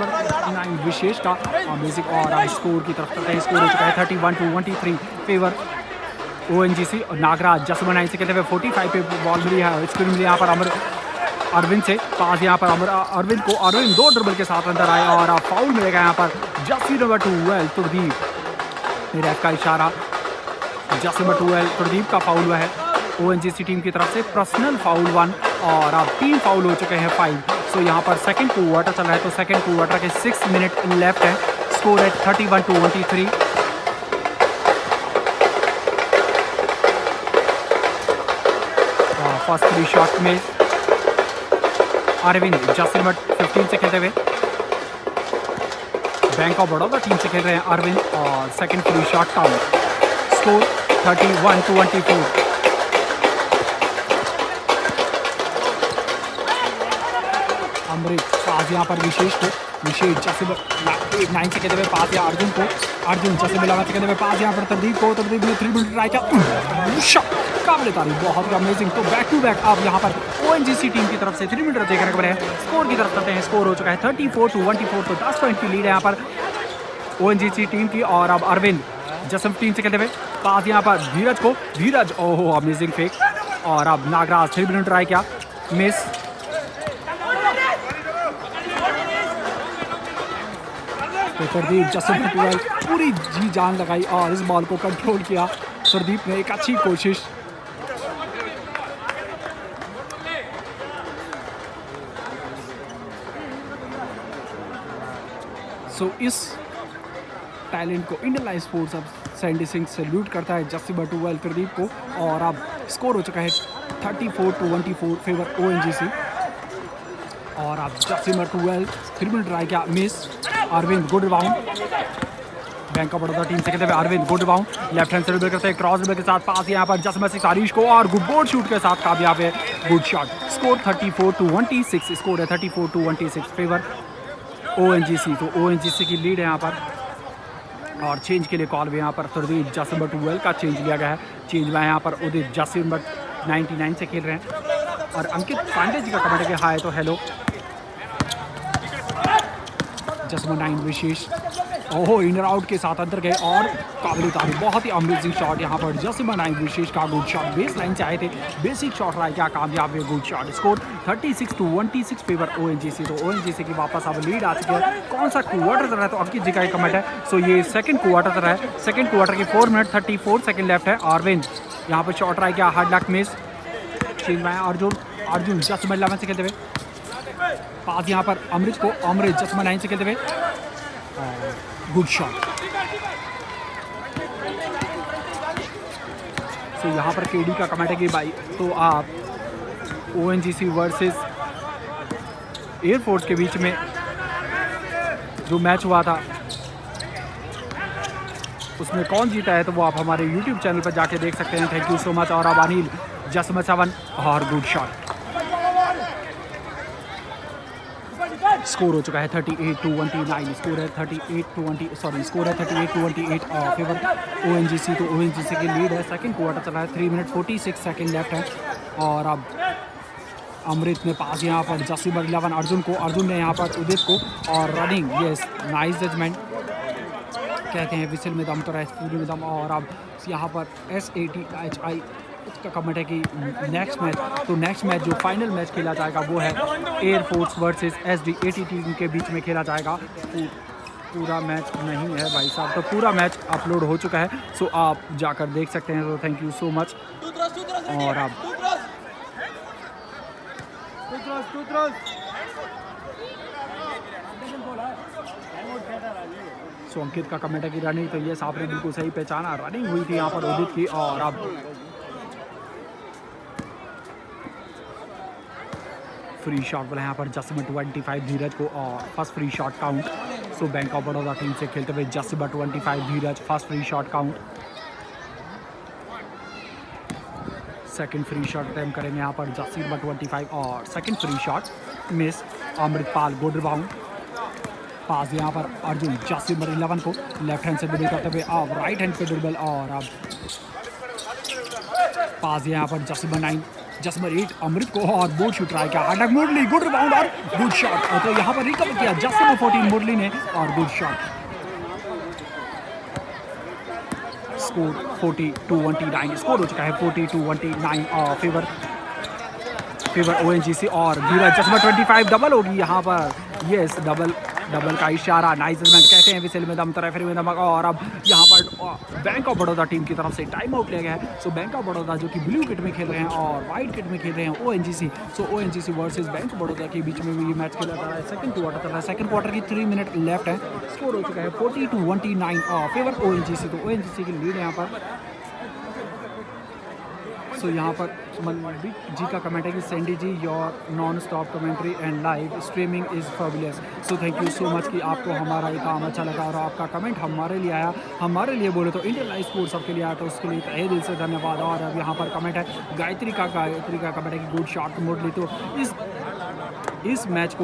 9 विशेष का अमेजिंग। और अब स्कोर की तरफ चलते हैं, स्कोर हो चुका है 31-23 फेवर ONGC। नागराज जसीम 9 से कहते हुए 45 पे बॉल मिली है, स्क्रीन मिली यहाँ पर अरविंद से, पास यहाँ पर अरविंद को, अरविंद 2 ड्रिबल के साथ अंदर आए। और अब फाउल मिलेगा यहाँ पर जसीम 12 प्रदीप, रेफ का इशारा, जसीम 12 प्रदीप का फाउल हुआ है ONGC टीम की तरफ से, पर्सनल फाउल 1। और अब 3 फाउल हो चुके हैं 5। सो यहाँ पर सेकंड क्वार्टर चल रहा है, तो सेकंड क्वार्टर के 6 मिनट लेफ्ट है, स्कोर है 31-23। फर्स्ट फ्री शॉट में अरविंद जसीम 15 से खेलते हुए, बैंक ऑफ बड़ौदा टीम से खेल रहे हैं अरविंद। और second free shot count, score 31-24। अमृत पास यहाँ पर विशेष जसीम 9 से कहते हुए पास या अर्जुन को, अर्जुन जसीम 11 से कहते हुए पास यहाँ पर प्रदीप ने 3 मिनट ट्राई किया, काबिल तारीफ, बहुत ही अमेजिंग। तो बैक टू बैक अब यहाँ पर ONGC टीम की तरफ से 3 मिनट देखने को मिले हैं। स्कोर की तरफ चलते हैं, स्कोर हो चुका है 34-24, तो 10 पॉइंट की लीड है यहाँ पर ONGC टीम की। और अब अरविंद जसम 3 से कहते हुए पास यहाँ पर धीरज, ओह अमेजिंग फेक। और अब नागराज 3 मिनट ट्राई किया, मिस। तो प्रदीप जसम 12 पूरी जी जान लगाई और इस बॉल को कंट्रोल किया प्रदीप ने एक अच्छी कोशिश। सो इस टैलेंट को इंडियन लाइव स्पोर्ट्स अब सैंडी सिंह सैल्यूट करता है जस्सी बटुवेल प्रदीप को। और अब स्कोर हो चुका है 34-24 फेवर ONGC। और अब जस्सी बटुवेल 3 मिनट ट्राई किया, miss. Arvind good rebound, bank of Baroda team से कहते हुए Arvind good rebound left hand से रिबेल करते हैं, क्रॉस रिबेल के साथ पास यहाँ पर जसमत सिंह तारीश को और गुड बोर्ड शूट के साथ कामयाब है, गुड शॉट। स्कोर 34-26, स्कोर है 34-26 फेवर ONGC। तो ONGC की लीड है यहाँ पर। और चेंज के लिए कॉल भी यहाँ पर तरदीप जासिम बटुवेल का चेंज लिया गया है। चेंज में यहाँ पर उदित जासिम बट 99 से खेल रहे हैं। और अंकित पांडे जी का कमेंट है हाय तो हेलो। जसमा 9 विशेष, ओहो इनर आउट के साथ अंदर गए और काबिल तारीफ, बहुत ही अमेजिंग शॉट यहाँ पर जसमा 9 विशेष का गुड शॉट। बेस लाइन से आए थे, बेसिक शॉट रहा क्या कामयाब है, good shot. Score 36-26 favour ONGC। तो ONGC की वापस अब लीड आ चुकी है। कौन सा क्वार्टर चल रहा है तो अंकित जी का कमेंट है। सो ये सेकंड क्वार्टर चल रहा है, सेकंड क्वार्टर की 4 मिनट 34 सेकंड लेफ्ट है। अरविंद यहाँ पर शॉट रहा क्या, हार्ड लक मिस। चेंज में अर्जुन जसमा 11 से खेलते हुए पास यहाँ पर अमृत को, अमृत जसमा 9 से खेलते हुए गुड शॉट। सो यहाँ पर केडी का कमेंट है कि भाई तो आप ONGC वर्सेस एयरफोर्स के बीच में जो मैच हुआ था उसमें कौन जीता है तो वो आप हमारे YouTube चैनल पर जाके देख सकते हैं। Thank you so much. और अब अनिल जसमा 7 और गुड शॉट। स्कोर हो चुका है 38-29, स्कोर है 38-28 फेवर ONGC। तो ONGC की लीड है। सेकंड क्वार्टर चला है, 3 मिनट 46 सेकंड लेफ्ट है। और अब अमृत ने पास यहाँ पर जस्सी बट 11 अर्जुन को, अर्जुन ने यहाँ पर उदित को और रनिंग, यस नाइस जजमेंट। कहते हैं विसल में दम तो पूरी में दम। और अब यहाँ पर SATHI उसका कमेंट है कि नेक्स्ट मैच, तो नेक्स्ट मैच जो फाइनल मैच खेला जाएगा वो है एयरफोर्स वर्सेस SDAT टीम के बीच में खेला जाएगा। पूरा मैच नहीं है भाई साहब, तो पूरा मैच अपलोड हो चुका है, सो आप जाकर देख सकते हैं। तो थैंक यू सो मच। और अब सो अंकित का कमेंट है कि रनिंग, तो ये आपने बिल्कुल सही पहचाना, रनिंग हुई थी यहाँ पर उदित की। और अब फ्री शॉट बोला यहाँ पर जसमा 25 धीरज को और first free shot count. So bank of Baroda team से खेलते हुए जसमा 25 Dheeraj, first free shot count. Second free shot attempt करेंगे यहाँ पर जसमा 25 और second free shot miss. Amritpal good rebound, pass यहाँ पर अर्जुन जसमा 11 को लेफ्ट हैंड से ड्रिबल करते हुए अब राइट हैंड पे ड्रिबल। और अब पास यहाँ पर जसमा 8 अमृत को और बोर्ड शूट ट्राई किया, अटैक मुरली गुड रिबाउंड और गुड शॉट। तो यहाँ पर रिकवर किया जसमा 14 मुरली ने और गुड शॉट। स्कोर 40-29, स्कोर हो चुका है 40-29 फेवर ONGC। और धीरज जसमा 25 डबल होगी यहाँ पर, यस डबल का इशारा, नाइस जजमेंट। कहते हैं विसल में दम तो रेफरी में दम। और अब यहाँ पर बैंक ऑफ बड़ौदा टीम की तरफ से टाइम आउट लिया गया है। सो बैंक ऑफ बड़ौदा जो कि ब्लू किट में खेल रहे हैं और वाइट किट में खेल रहे हैं ONGC। So ONGC versus bank of Baroda के बीच में भी ये मैच खेला जा रहा है। सेकंड क्वार्टर चल रहा है, सेकंड क्वार्टर की 3 मिनट लेफ्ट है। स्कोर हो चुका है 40-29 फेवर ONGC। तो ONGC की लीड है यहाँ पर। सो यहाँ पर मनदीप जी का कमेंट है कि Sandy ji your non stop commentary and live streaming is fabulous. So thank you so much कि आपको हमारा ये काम अच्छा लगा और आपका कमेंट हमारे लिए आया, हमारे लिए बोले तो इंडियन लाइव स्पोर्ट्स सबके लिए आया, तो उसके लिए तहे दिल से धन्यवाद। और अब यहाँ पर कमेंट है गायत्री का कमेंट है कि गुड शॉट मोडली। तो इस मैच को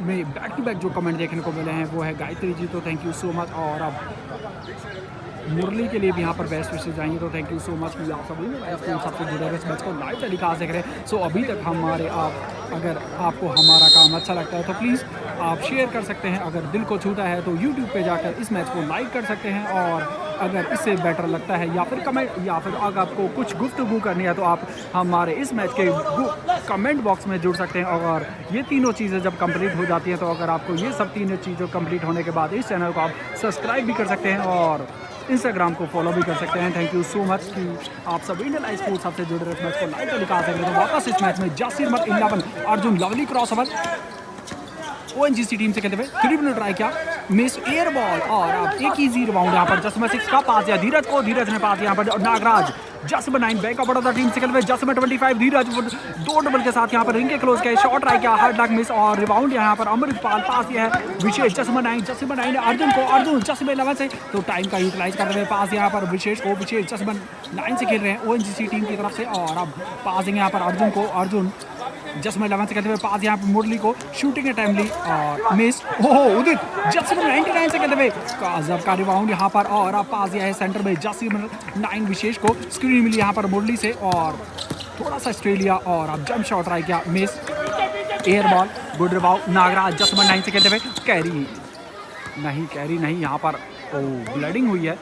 में बैक टू बैक जो कमेंट देखने को मिले हैं वो है गायत्री जी, तो थैंक यू सो मच। और अब मुरली के लिए भी यहाँ पर बेस्ट विशेष आएंगे, तो थैंक यू सो मच कि आप सभी सबसे जुड़े हुए इस मैच को लाइव टेलीकास्ट देख रहे हैं। सो अभी तक हमारे अगर आपको हमारा काम अच्छा लगता है तो प्लीज़ आप शेयर कर सकते हैं, अगर दिल को छूता है तो यूट्यूब पे जाकर इस मैच को लाइक कर सकते हैं। और अगर इससे बेटर लगता है या फिर कमेंट या फिर अगर आपको कुछ गुफ्तगू करनी है तो आप हमारे इस मैच के कमेंट बॉक्स में जुड़ सकते हैं। और ये तीनों चीज़ें जब कंप्लीट हो जाती हैं तो अगर आपको ये सब तीनों चीज़ें कंप्लीट होने के बाद इस चैनल को आप सब्सक्राइब भी कर सकते हैं और इंस्टाग्राम को फॉलो भी कर सकते हैं। थैंक यू सो मच कि आप सब इंडियन लाइव स्पोर्ट्स आपसे जुड़े रहे, इस मैच को लाइव टेलीकास्ट कर रहे हैं। वापस इस मैच में जासिर मत 11 Arjun lovely cross over ONGC team से खेलते हुए 3 मिनट ट्राई किया, मिस एयर बॉल और अब एक इजी रिबाउंड यहाँ पर जसमा 6 का पास दिया धीरज को, धीरज ने पास यहाँ पर Nagraj Jasma 9 back of Baroda team से खेलते हुए जसमा 25 धीरज 2 डबल के साथ यहाँ पर रिंग के क्लोज किया, शॉट ट्राई किया, हार्ड लक मिस और रिबाउंड यहाँ पर अमृतपाल पास दिया है विशेष जसमा 9 अर्जुन को, अर्जुन जसमा 11 से तो टाइम का यूटिलाइज करते हुए पास यहाँ पर विशेष को, विशेष जसमा 9 से खेल रहे हैं ओएनजीसी टीम की तरफ से और अब पासिंग यहाँ पर अर्जुन को, अर्जुन जसमा 11 से खेलते हुए पास यहाँ पर मुरली को, शूटिंग है टाइमली और मिस, ओह उदित जसमा 99 से खेलते हुए काजब का रिबाउंड यहाँ पर और अब पास दिया है सेंटर में जसमा 9 विशेष को, स्क्रीन मिली यहाँ पर मुरली से और थोड़ा सा ऑस्ट्रेलिया और अब जंप शॉट ट्राई किया, miss air ball, good rebound Nagaraj Jasma 9 से खेलते हुए कैरी नहीं यहाँ पर ब्लडिंग हुई है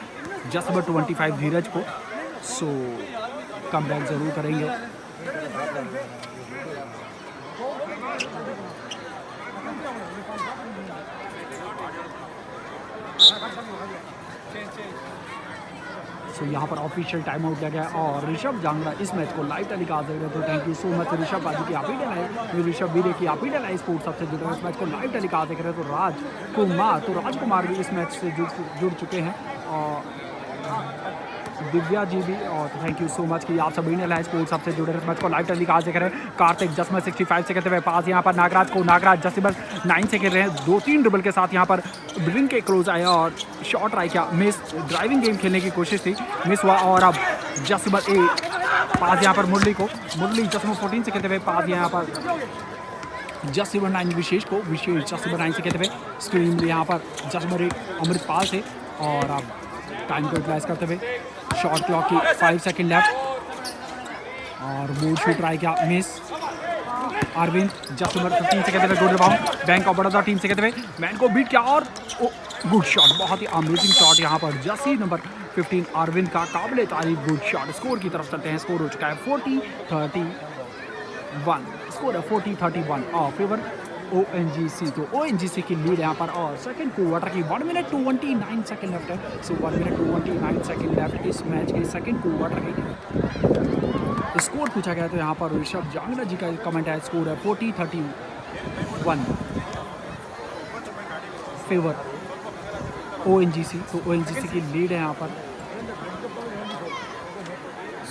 जसमा 25 धीरज को, सो कम बैक जरूर करेंगे। तो यहाँ पर ऑफिशियल टाइम आउट लिया गया और ऋषभ जांगड़ा इस मैच को लाइव टेलीकास्ट दे रहे थे। Thank you so much Rishabh बाजी की आप ही डलाए, ऋषभ वीरे की आप ही डलाए स्पोर्ट्स सबसे जुड़े हैं, इस मैच को लाइव टेलीकास्ट देख रहे हैं। तो राजकुमार भी इस मैच से जुड़ चुके हैं और दिव्या जी भी, और थैंक यू सो मच कि आप सभी ने लाइव स्पोर्ट्स सबसे जुड़े इस मैच को लाइव टेलीकास्ट देख रहे हैं। कार्तिक जसमा 65 से कहते हुए पास यहाँ पर नागराज को, नागराज जसमा 9 से खेल रहे हैं, 2-3 ड्रिबल के साथ यहाँ पर रिंग के क्लोज आया और शॉट ट्राई किया, मिस, ड्राइविंग गेम खेलने की कोशिश थी, मिस हुआ और अब जसमा 8 पास यहाँ पर मुरली को, मुरली जसमा 14 से खेलते हुए पास यहाँ पर जसमा 9 विशेष को, विशेष जसमा 9 से कहते हुए स्क्रीन यहाँ पर जसमा 8 अमृतपाल से और अब टाइम को यूटिलाइज करते हुए शॉट क्लॉक की 5 सेकंड लेफ्ट और बोर्ड शूट ट्राई किया, मिस अरविंद जसमा 15 से कहते हुए good rebound bank of Baroda team से कहते हुए मैन को बीट किया और गुड शॉट, बहुत ही अमेजिंग शॉट यहाँ पर जर्सी नंबर 15 अरविंद का काबिले तारीफ गुड शॉट। स्कोर की तरफ चलते हैं, स्कोर हो चुका है 40-31, स्कोर है 40-31 और फेवर ओएनजीसी, तो ओएनजीसी की लीड यहाँ पर और सेकंड क्वार्टर की 1 मिनट 29 सेकंड लेफ्ट है, सो 1 मिनट 29 सेकंड लेफ्ट इस मैच के सेकंड क्वार्टर की। स्कोर पूछा गया तो यहाँ पर ऋषभ जांगड़ा जी का कमेंट है, स्कोर है 40-31 फेवर ओएनजीसी, तो ओएनजीसी की लीड है यहाँ पर।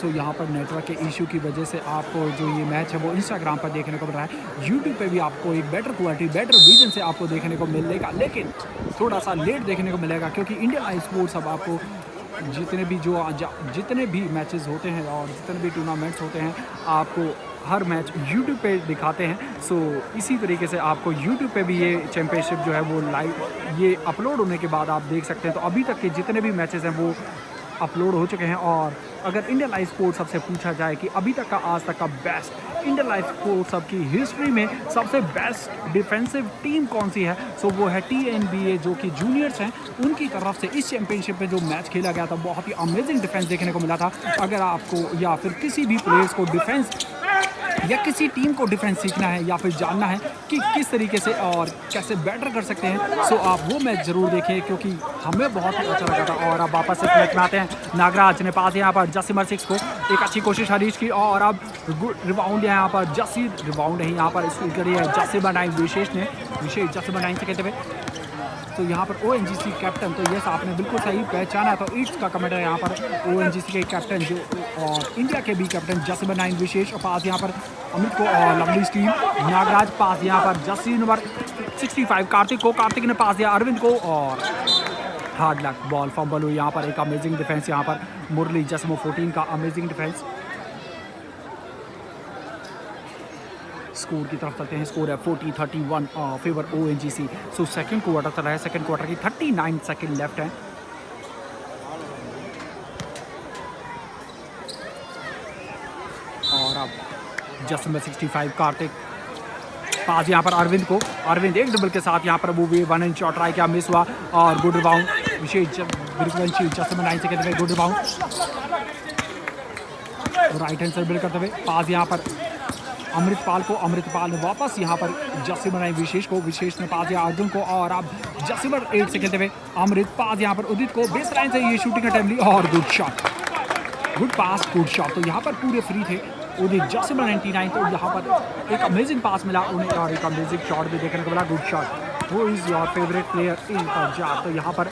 सो यहाँ पर नेटवर्क के इशू की वजह से आपको जो ये मैच है वो इंस्टाग्राम पर देखने को मिल रहा है, यूट्यूब पे भी आपको एक बेटर क्वालिटी बेटर विजन से आपको देखने को मिलेगा, लेकिन थोड़ा सा लेट देखने को मिलेगा क्योंकि इंडियन लाइव स्पोर्ट्स अब आपको जितने भी मैचेस होते हैं और जितने भी टूर्नामेंट्स होते हैं आपको हर मैच यूट्यूब पे दिखाते हैं। सो इसी तरीके से आपको यूट्यूब पे भी ये चैम्पियनशिप जो है वो लाइव ये अपलोड होने के बाद आप देख सकते हैं। तो अभी तक के जितने भी मैचेस हैं वो अपलोड हो चुके हैं और अगर इंडियन लाइव स्पोर्ट्स सबसे पूछा जाए कि अभी तक का आज तक का बेस्ट इंडियन लाइव स्पोर्ट्स सब की हिस्ट्री में सबसे बेस्ट डिफेंसिव टीम कौन सी है, सो वो है TNBA जो कि जूनियर्स हैं, उनकी तरफ से इस चैंपियनशिप में जो मैच खेला गया था बहुत ही अमेजिंग डिफेंस देखने को मिला था। अगर आपको या फिर किसी भी प्लेयर्स को डिफेंस या किसी टीम को डिफेंस सीखना है या फिर जानना है कि किस तरीके से और कैसे बेटर कर सकते हैं, सो आप वो मैच ज़रूर देखें क्योंकि हमें बहुत ही अच्छा लगा था। और अब वापस से मैच में आते हैं, नागराज ने पास यहाँ पर जसीमर 6 को एक अच्छी कोशिश हरीश की और अब गुड रिबाउंड यहाँ पर जसी रिबाउंड है यहाँ पर स्कूल करी है जसीमर 9 विशेष जसीमर 9 से कहते हुए। तो यहाँ पर ONGC कैप्टन, तो यस आपने बिल्कुल सही पहचाना, तो ईट्स का कमेंट है यहाँ पर ONGC के कैप्टन जो और इंडिया के भी कैप्टन जसीमर 9 विशेष और पास यहाँ पर अमित को और लवली स्टीम नागराज पास यहाँ पर जसी नंबर 65 कार्तिक ने पास दिया अरविंद को और हार्ड लक बॉल फंबल हुई यहाँ पर। एक अमेजिंग डिफेंस यहाँ पर मुरली जसमो 14 का अमेजिंग डिफेंस। स्कोर की तरफ चलते हैं, स्कोर है 40-31 favour ONGC। So second quarter चल रहा है, सेकंड क्वार्टर की 39 सेकंड लेफ्ट है और अब जसमर 65 कार्तिक पास यहाँ पर अरविंद को, अरविंद एक डबल के साथ यहाँ पर वो भी 1 इंच शॉट ट्राई किया, मिस हुआ और गुड रिबाउंड विशेष जसमर 9 से कहते हुए गुड रिबाउंड राइट हैंड से बिल्ड करते हुए पास यहाँ पर अमृतपाल को, अमृतपाल ने वापस यहाँ पर जसीमर बनाई विशेष को, विशेष ने पास दिया अर्जुन को और अब जसीमर 8 से खेलते हुए अमृत पास यहाँ पर उदित को बेस लाइन से ये शूटिंग अटेम्प्ट ली और गुड शॉट, गुड पास, गुड शॉट। तो यहाँ पर पूरे फ्री थे उदित। जसीमर 99 तो यहाँ पर एक अमेजिंग पास मिला उन्हें और एक अमेजिंग शॉट भी देखने को मिला, good shot. Who is your favourite player in Punjab? तो यहाँ पर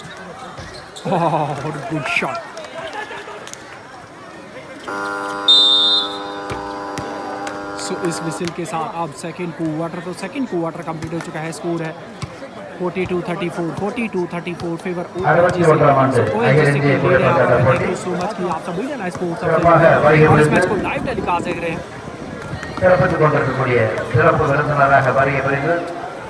गुड शॉट। सो इस विसिल के साथ अब सेकंड क्वार्टर, तो सेकंड क्वार्टर कंप्लीट हो चुका है। स्कोर है 42-34, 42-34 फेवर ओएचजीसी के लीड है। थैंक यू सो मच कि आप सब वीडियो लाइव स्पोर्ट्स और इस मैच को लाइव टेलीकास्ट देख रहे हैं।